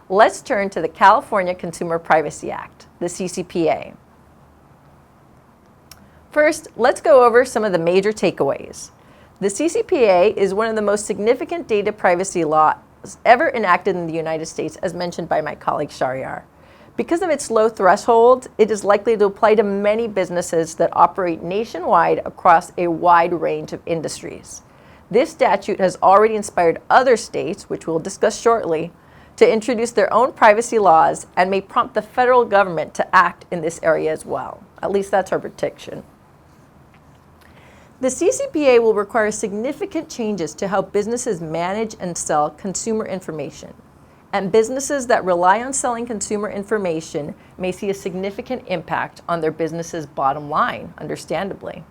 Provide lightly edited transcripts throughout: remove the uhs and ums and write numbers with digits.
let's turn to the California Consumer Privacy Act, the CCPA. First, let's go over some of the major takeaways. The CCPA is one of the most significant data privacy laws ever enacted in the United States, as mentioned by my colleague Shahryar. Because of its low threshold, it is likely to apply to many businesses that operate nationwide across a wide range of industries. This statute has already inspired other states, which we'll discuss shortly, to introduce their own privacy laws and may prompt the federal government to act in this area as well. At least that's our prediction. The CCPA will require significant changes to how businesses manage and sell consumer information. And businesses that rely on selling consumer information may see a significant impact on their business's bottom line, understandably.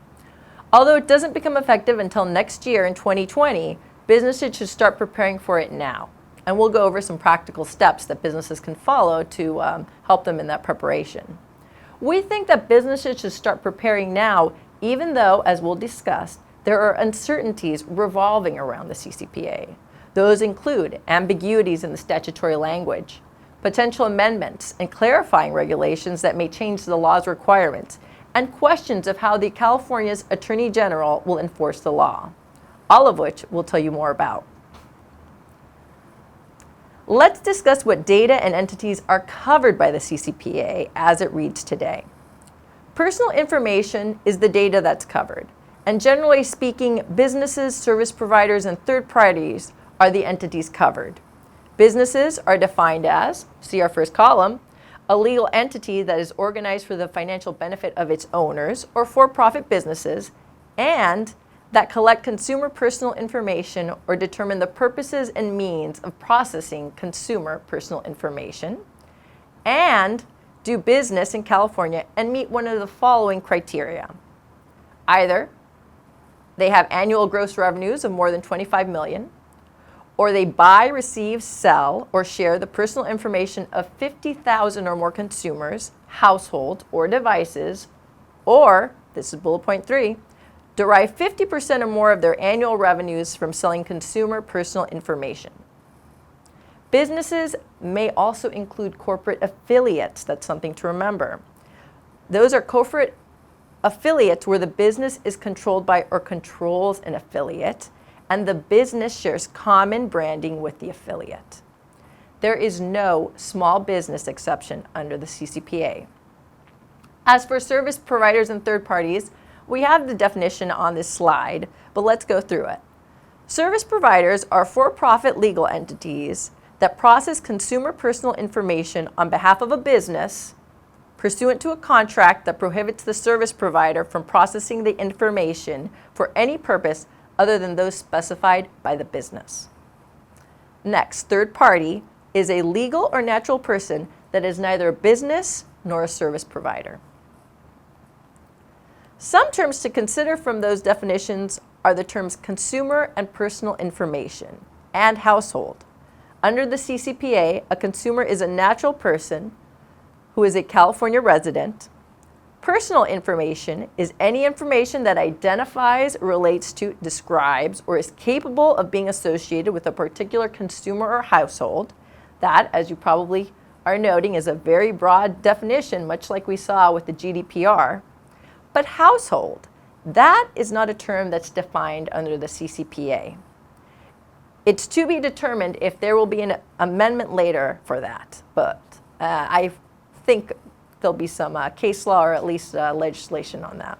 Although it doesn't become effective until next year in 2020, businesses should start preparing for it now. And we'll go over some practical steps that businesses can follow to help them in that preparation. We think that businesses should start preparing now, even though, as we'll discuss, there are uncertainties revolving around the CCPA. Those include ambiguities in the statutory language, potential amendments and clarifying regulations that may change the law's requirements, and questions of how the California's Attorney General will enforce the law, all of which we'll tell you more about. Let's discuss what data and entities are covered by the CCPA as it reads today. Personal information is the data that's covered, and generally speaking, businesses, service providers, and third parties are the entities covered. Businesses are defined as, see our first column, a legal entity that is organized for the financial benefit of its owners or for-profit businesses, and that collect consumer personal information or determine the purposes and means of processing consumer personal information, and do business in California and meet one of the following criteria. Either they have annual gross revenues of more than 25 million, or they buy, receive, sell, or share the personal information of 50,000 or more consumers, households, or devices, or, this is bullet point 3, derive 50% or more of their annual revenues from selling consumer personal information. Businesses may also include corporate affiliates. That's something to remember. Those are corporate affiliates where the business is controlled by or controls an affiliate, and the business shares common branding with the affiliate. There is no small business exception under the CCPA. As for service providers and third parties, we have the definition on this slide, but let's go through it. Service providers are for-profit legal entities that process consumer personal information on behalf of a business pursuant to a contract that prohibits the service provider from processing the information for any purpose other than those specified by the business. Next, third party is a legal or natural person that is neither a business nor a service provider. Some terms to consider from those definitions are the terms consumer and personal information and household. Under the CCPA, a consumer is a natural person who is a California resident. Personal information is any information that identifies, relates to, describes, or is capable of being associated with a particular consumer or household. That, as you probably are noting, is a very broad definition, much like we saw with the GDPR. But household, that is not a term that's defined under the CCPA. It's to be determined if there will be an amendment later for that, but I think there'll be some case law or at least legislation on that.